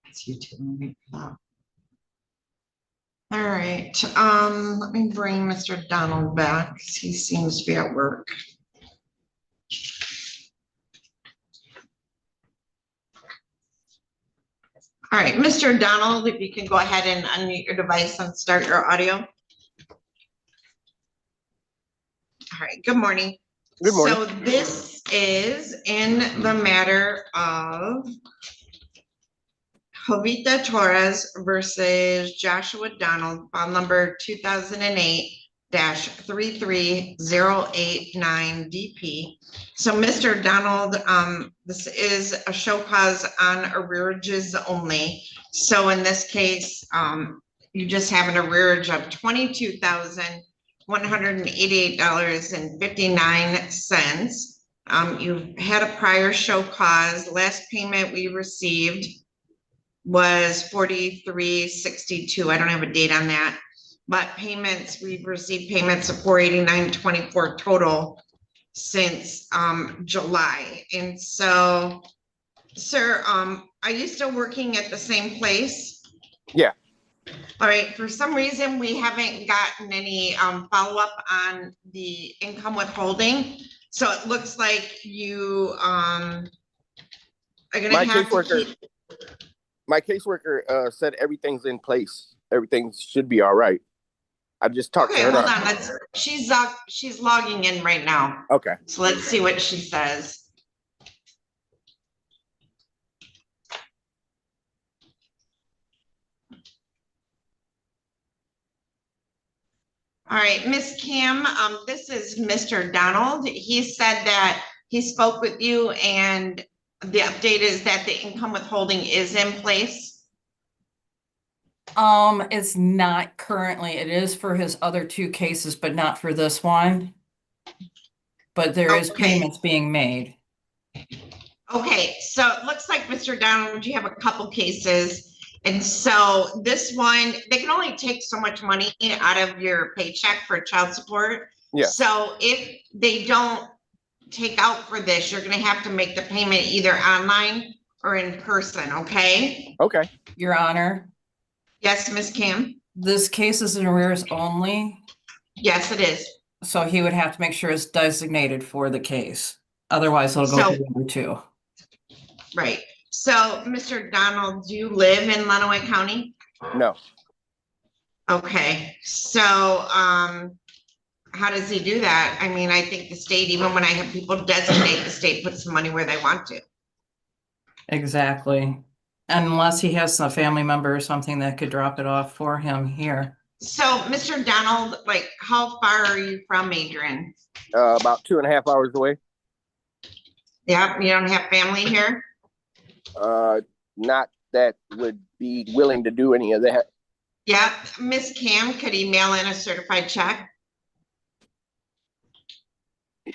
It's YouTube. All right, let me bring Mr. Donald back, 'cause he seems to be at work. All right, Mr. Donald, if you can go ahead and unmute your device and start your audio. All right, good morning. Good morning. So this is in the matter of Jovita Torres versus Joshua Donald, file number 2008-33089 DP. So Mr. Donald, this is a show cause on arrearages only. So in this case, you just have an arrearage of $22,188.59. You've had a prior show cause. Last payment we received was 4362. I don't have a date on that, but payments, we've received payments of 489.24 total since July. And so, sir, are you still working at the same place? Yeah. All right, for some reason, we haven't gotten any follow-up on the income withholding. So it looks like you are gonna have to keep. My caseworker said everything's in place. Everything should be all right. I just talked to her. Hold on. She's logging in right now. Okay. So let's see what she says. All right, Miss Kim, this is Mr. Donald. He said that he spoke with you and the update is that the income withholding is in place. It's not currently. It is for his other two cases, but not for this one. But there is payments being made. Okay, so it looks like Mr. Donald, you have a couple cases. And so this one, they can only take so much money out of your paycheck for child support. Yeah. So if they don't take out for this, you're gonna have to make the payment either online or in person, okay? Okay. Your Honor. Yes, Miss Kim? This case is in arrears only. Yes, it is. So he would have to make sure it's designated for the case. Otherwise, it'll go to number two. Right. So, Mr. Donald, do you live in Lenawee County? No. Okay. So, how does he do that? I mean, I think the state, even when I have people designate, the state puts the money where they want to. Exactly. Unless he has a family member or something that could drop it off for him here. So, Mr. Donald, like, how far are you from Adrian? About 2.5 hours away. Yeah, you don't have family here? Not that would be willing to do any of that. Yeah, Miss Cam, could he mail in a certified check?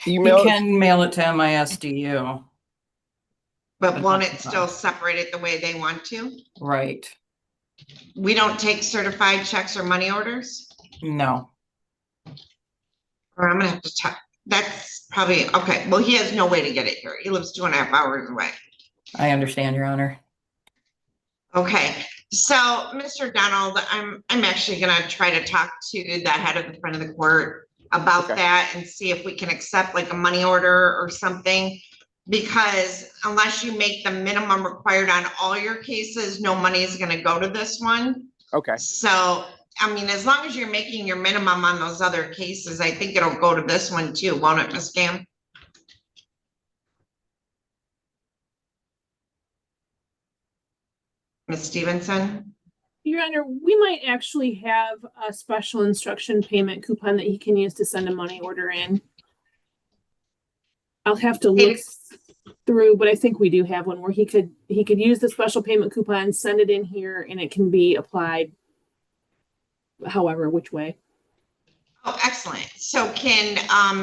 You can mail it to MISDU. But won't it still separate it the way they want to? Right. We don't take certified checks or money orders? No. Or I'm gonna have to check. That's probably, okay, well, he has no way to get it here. He lives 2.5 hours away. I understand, Your Honor. Okay, so Mr. Donald, I'm actually gonna try to talk to the head of the front of the court about that and see if we can accept like a money order or something. Because unless you make the minimum required on all your cases, no money is gonna go to this one. Okay. So, I mean, as long as you're making your minimum on those other cases, I think it'll go to this one too, won't it, Ms. Cam? Ms. Stevenson? Your Honor, we might actually have a special instruction payment coupon that he can use to send a money order in. I'll have to look through, but I think we do have one where he could use the special payment coupon, send it in here, and it can be applied however, which way. Oh, excellent. So can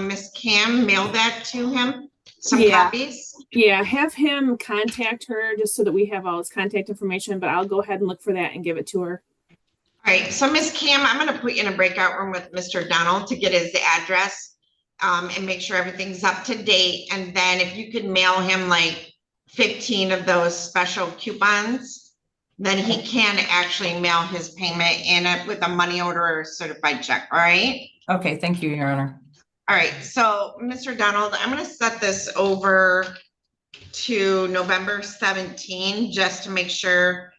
Ms. Cam mail that to him? Some copies? Yeah, have him contact her just so that we have all his contact information, but I'll go ahead and look for that and give it to her. All right, so Ms. Cam, I'm gonna put you in a breakout room with Mr. Donald to get his address and make sure everything's up to date. And then if you could mail him like 15 of those special coupons, then he can actually mail his payment in it with a money order or certified check, all right? Okay, thank you, Your Honor. All right, so Mr. Donald, I'm gonna set this over to November 17, just to make sure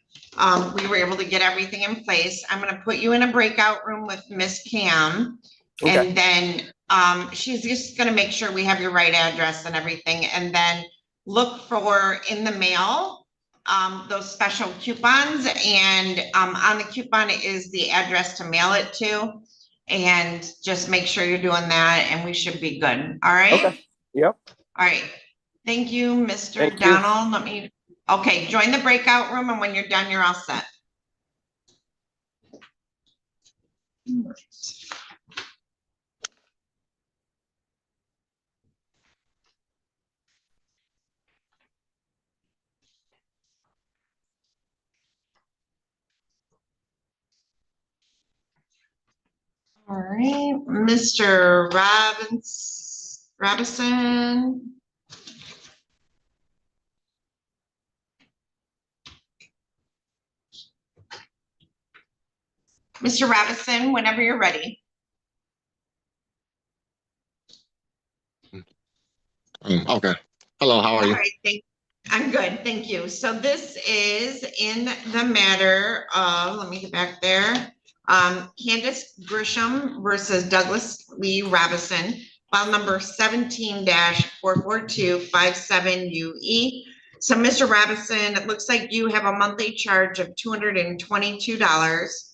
we were able to get everything in place. I'm gonna put you in a breakout room with Miss Cam. Okay. And then she's just gonna make sure we have your right address and everything, and then look for in the mail those special coupons, and on the coupon is the address to mail it to. And just make sure you're doing that and we should be good. All right? Okay. Yep. All right. Thank you, Mr. Thank you. Donald. Okay, join the breakout room, and when you're done, you're all set. All right, Mr. Robinson. Mr. Robinson, whenever you're ready. Okay. Hello, how are you? All right, I'm good, thank you. So this is in the matter of, let me get back there. Candace Grisham versus Douglas Lee Robinson, file number 17-44257UE. So Mr. Robinson, it looks like you have a monthly charge of $222.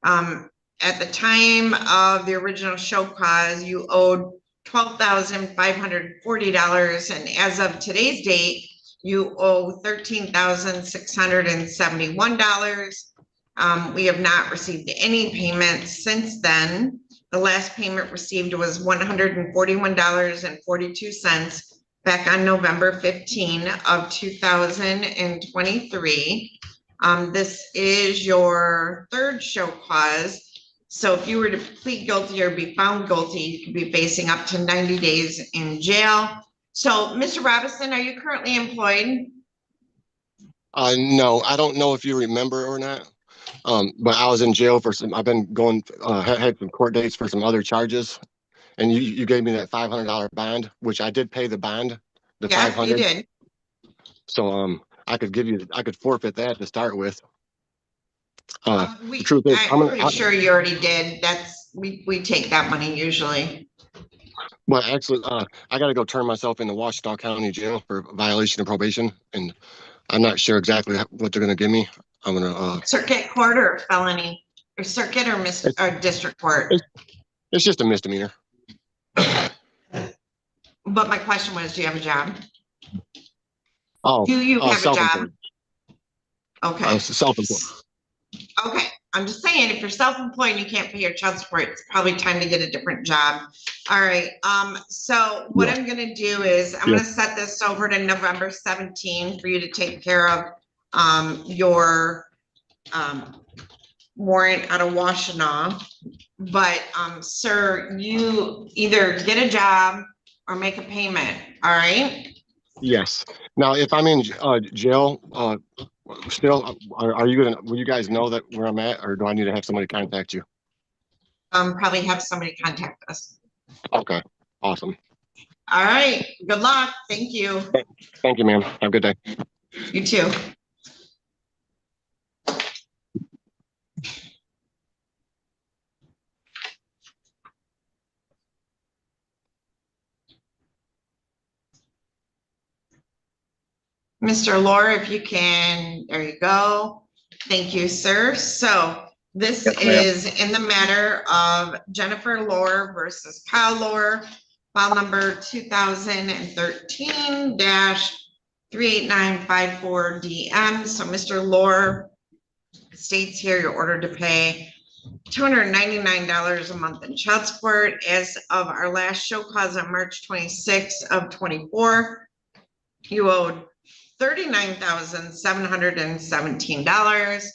At the time of the original show cause, you owed $12,540, and as of today's date, you owe $13,671. We have not received any payments since then. The last payment received was $141.42 back on November 15 of 2023. This is your third show cause. So if you were to plead guilty or be found guilty, you could be facing up to 90 days in jail. So, Mr. Robinson, are you currently employed? No, I don't know if you remember or not. But I was in jail for I've been going, had some court dates for some other charges. And you gave me that $500 bond, which I did pay the bond, the Yeah, 500. you did. So, I could forfeit that to start with. The truth is, I'm pretty sure you already did. We take that money usually. But actually, I got to go turn myself into Washita County Jail for violation of probation. And I'm not sure exactly what they're going to give me. I'm going to, Circuit court or felony, or circuit or district court? it's just a misdemeanor. But my question was, do you have a job? Oh, Do you have a job? self-employed. Okay. Self-employed. Okay, I'm just saying, if you're self-employed and you can't pay your child support, it's probably time to get a different job. All right, so what I'm gonna do is, I'm gonna set this over to November 17 for you to take care of your warrant out of Washtenaw. But sir, you either get a job or make a payment, all right? Yes. Now, if I'm in jail, still, will you guys know that where I'm at, or do I need to have somebody contact you? Probably have somebody contact us. Okay, awesome. All right, good luck. Thank you. Thank you, ma'am. Have a good day. You too. Mr. Lohr, if you can, there you go. Thank you, sir. So this is in the matter of Jennifer Lohr versus Kyle Lohr, file number 2013-38954DM. So Mr. Lohr states here you're ordered to pay $299 a month in child support. As of our last show cause on March 26th of 24, you owed $39,717.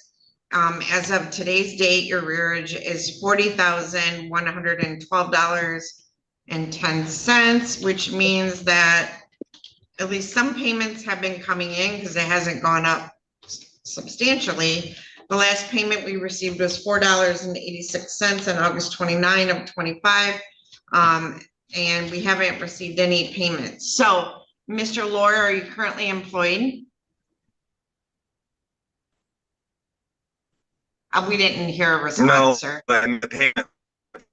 As of today's date, your rearage is $40,112.10, which means that at least some payments have been coming in because it hasn't gone up substantially. The last payment we received was $4.86 on August 29 of 25. And we haven't received any payments. So, Mr. Laura, are you currently employed? We didn't hear a No, response, sir. but I'm the payment.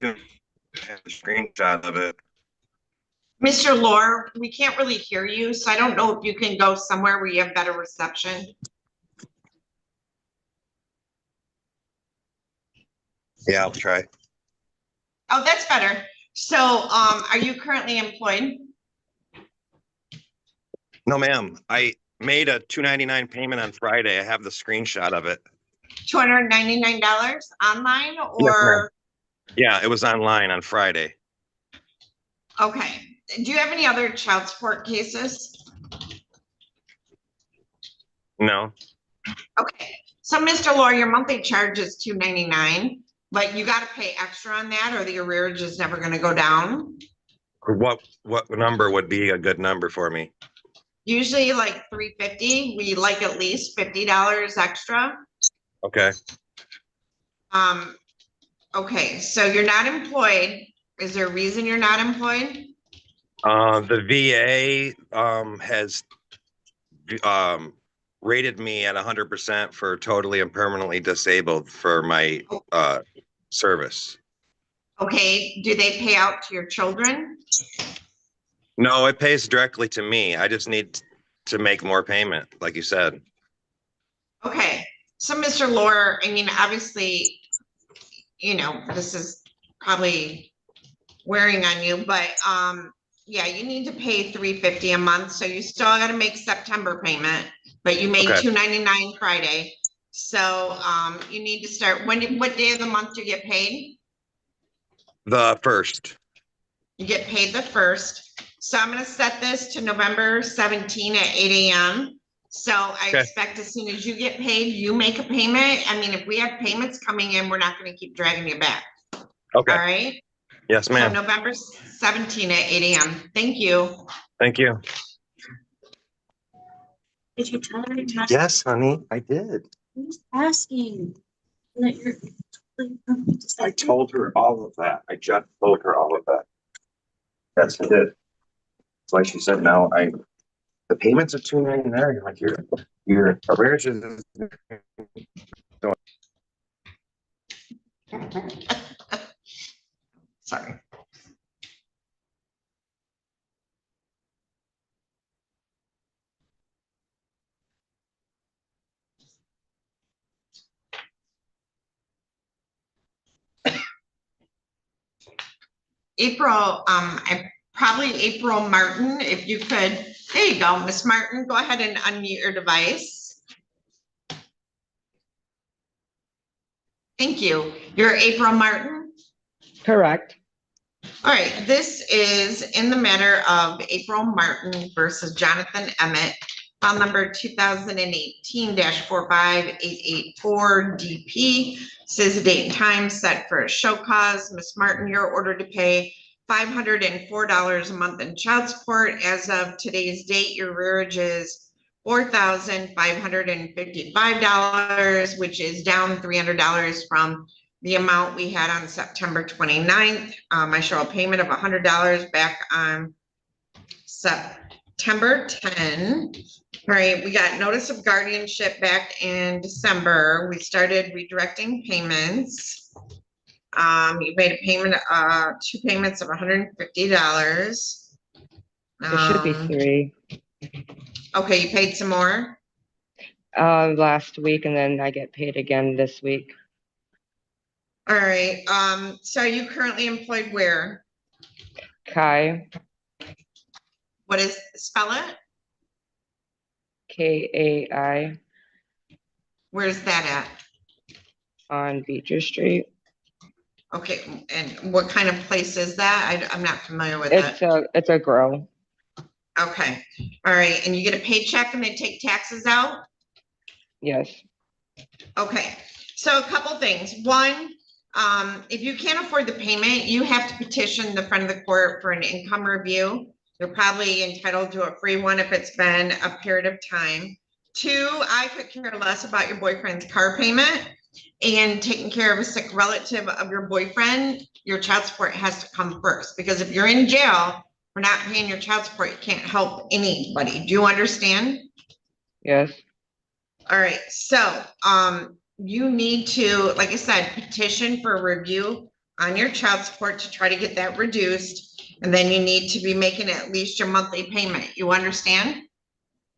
Have a screenshot of it. Mr. Laura, we can't really hear you, so I don't know if you can go somewhere where you have better reception. Yeah, I'll try. Oh, that's better. So, are you currently employed? No, ma'am. I made a $2.99 payment on Friday. I have the screenshot of it. $299 online or? Yeah, it was online on Friday. Okay. Do you have any other child support cases? No. Okay. So, Mr. Law, your monthly charge is $299, but you got to pay extra on that or the arrearage is never going to go down. What number would be a good number for me? Usually like $350. We like at least $50 extra. Okay. Okay. So you're not employed. Is there a reason you're not employed? The VA has rated me at 100% for totally and permanently disabled for my service. Okay. Do they pay out to your children? No, it pays directly to me. I just need to make more payment, like you said. Okay. So, Mr. Lohr, I mean, obviously, you know, this is probably wearing on you, but yeah, you need to pay $350 a month. So you still got to make September payment, but you made Okay. $299 Friday. So you need to start. What day of the month do you get paid? The first. You get paid the first. So I'm going to set this to November 17 at 8 a.m. So I Okay. expect as soon as you get paid, you make a payment. I mean, if we have payments coming in, we're not going to keep dragging you back. Okay. All right. Yes, So ma'am. November 17 at 8 a.m. Thank you. Thank you. Did you tell her to test? Yes, honey, I did. I'm just asking. That you're. I told her all of that. I just told her all of that. Yes, I did. That's why she said, no, the payments are $299. Like your arrears is. Sorry. April, April Martin, if you could, there you go, Miss Martin, go ahead and unmute your device. Thank you. You're April Martin? Correct. All right, this is in the matter of April Martin versus Jonathan Emmett, file number 2018-45884 DP. Says the date and time set for a show cause. Ms. Martin, you're ordered to pay $504 a month in child support. As of today's date, your arrearage is $4,555, which is down $300 from the amount we had on September 29th. I show a payment of $100 back on September 10. All right, we got notice of guardianship back in December. We started redirecting payments. You made a payment, 2 payments of $150. It should be 3. Okay, you paid some more? Last week, and then I get paid again this week. All right, so are you currently employed where? Kai, What is, spell it? KAI, Where's that at? on Beecher Street. Okay, and what kind of place is that? I'm not familiar with it. It's a grow. Okay, all right, and you get a paycheck and they take taxes out? Yes. Okay, so a couple things. One, if you can't afford the payment, you have to petition the front of the court for an income review. You're probably entitled to a free one if it's been a period of time. Two, I could care less about your boyfriend's car payment and taking care of a sick relative of your boyfriend. Your child support has to come first, because if you're in jail, we're not paying your child support. You can't help anybody. Do you understand? Yes. All right, so, you need to, like I said, petition for a review on your child support to try to get that reduced. And then you need to be making at least your monthly payment. You understand?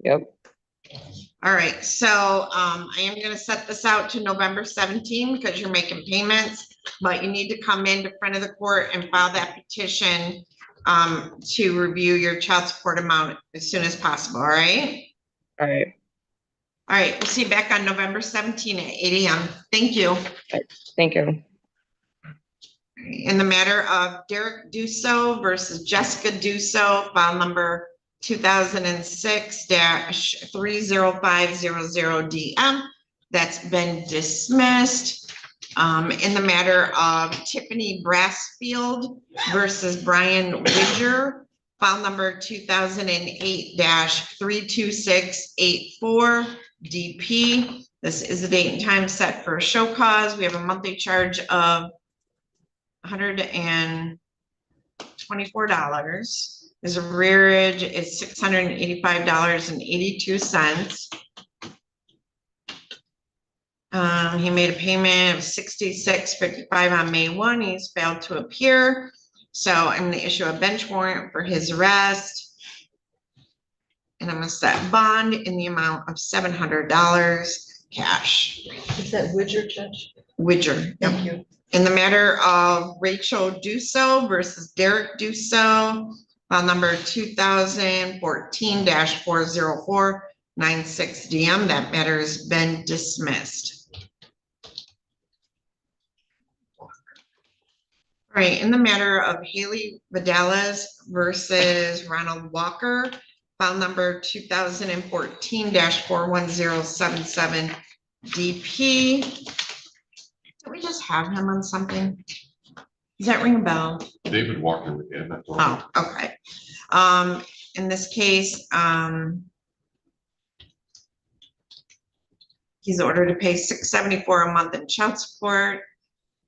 Yep. All right, so, I am gonna set this out to November 17 because you're making payments, but you need to come into front of the court and file that petition to review your child support amount as soon as possible, all right? All right. All right, we'll see you back on November 17 at 8 AM. Thank you. Thank you. In the matter of Derek Dusso versus Jessica Dusso, file number 2006-30500 DM, that's been dismissed. In the matter of Tiffany Brassfield versus Brian Widger, file number 2008-32684 DP. This is the date and time set for a show cause. We have a monthly charge of $124. His arrearage is $685.82. He made a payment of $66.55 on May 1. He's failed to appear. So I'm going to issue a bench warrant for his arrest. And I'm going to set bond in the amount of $700 cash. Is that Widger, Judge? Widger. Thank you. In the matter of Rachel Dusso versus Derek Dusso, file number 2014-40496 DM, that matter has been dismissed. All right, in the matter of Haley Vidales versus Ronald Walker, file number 2014-41077 DP. Did we just have him on something? Does that ring a bell? David Walker, yeah, that's all. Oh, okay. In this case, he's ordered to pay $674 a month in child support.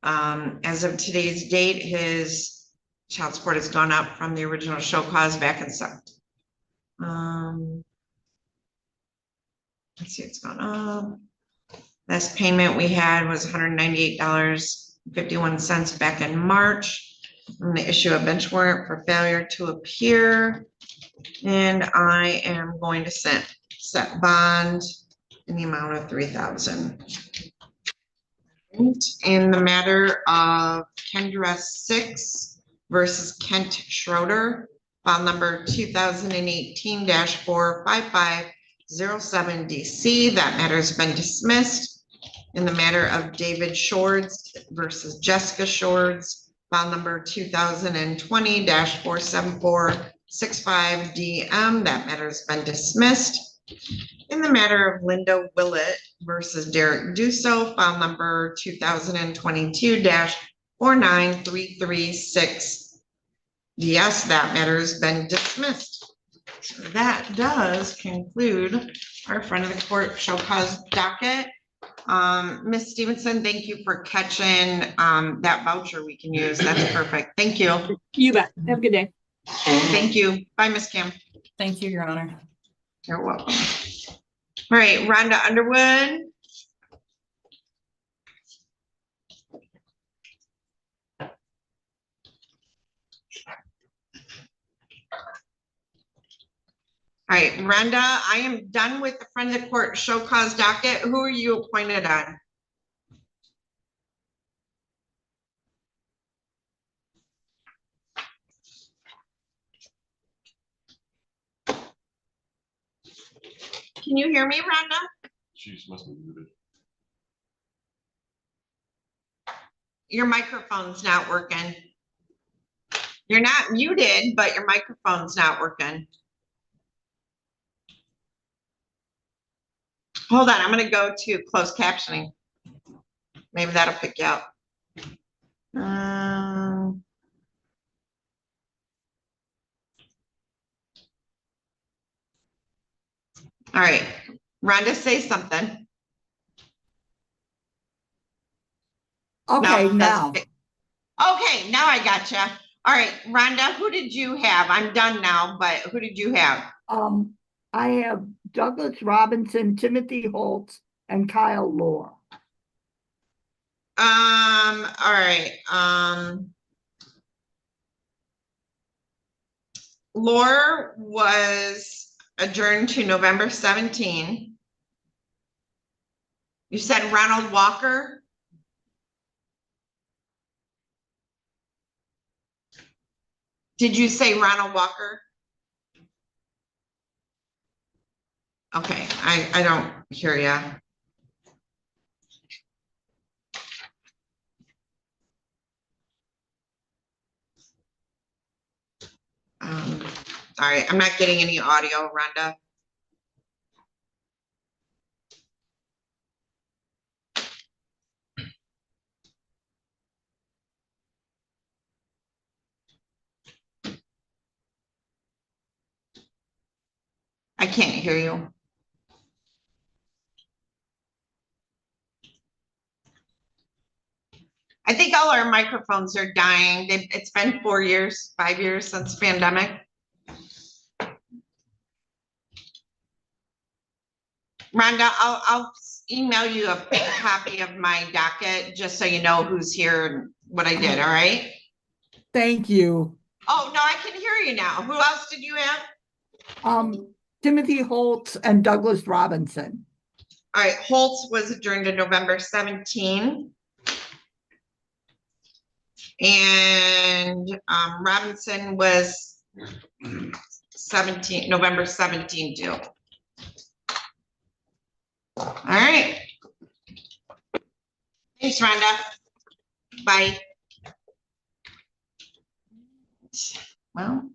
As of today's date, his child support has gone up from the original show cause back in September. Let's see, it's gone up. Last payment we had was $198.51 back in March. I'm going to issue a bench warrant for failure to appear. And I am going to set bond in the amount of $3,000. In the matter of Kendra 6 versus Kent Schroeder, file number 2018-45507 DC, that matter has been dismissed. In the matter of David Shords versus Jessica Shords, file number 2020-47465 DM, that matter has been dismissed. In the matter of Linda Willett versus Derek Dusso, file number 2022-49336 DS, that matter has been dismissed. So that does conclude our front of the court show cause docket. Ms. Stevenson, thank you for catching that voucher we can use. That's perfect. Thank you. You bet. Have a good day. Thank you. Bye, Ms. Kim. Thank you, Your Honor. You're welcome. All right, Rhonda Underwood. All right, Rhonda, I am done with the front of the court show cause docket. Who are you appointed on? Can you hear me, Rhonda? She must be muted. Your microphone's not working. You're not muted, but your microphone's not working. Hold on, I'm gonna go to closed captioning. Maybe that'll pick you up. All right, Rhonda, say something. Okay, No, now, that's- Okay, now I gotcha. All right, Rhonda, who did you have? I'm done now, but who did you have? I have Douglas Robinson, Timothy Holtz, and Kyle Lohr. All right, Laura was adjourned to November 17. You said Ronald Walker? Did you say Ronald Walker? Okay, I don't hear ya. All right, I'm not getting any audio, Rhonda. I can't hear you. I think all our microphones are dying. It's been 4 years, 5 years since pandemic. Rhonda, I'll email you a copy of my docket, just so you know who's here and what I did, all right? Thank you. Oh, no, I can hear you now. Who else did you have? Timothy Holtz and Douglas Robinson. All right, Holtz was adjourned to November 17. And Robinson was 17, November 17 too. All right. Thanks, Rhonda. Bye. Well.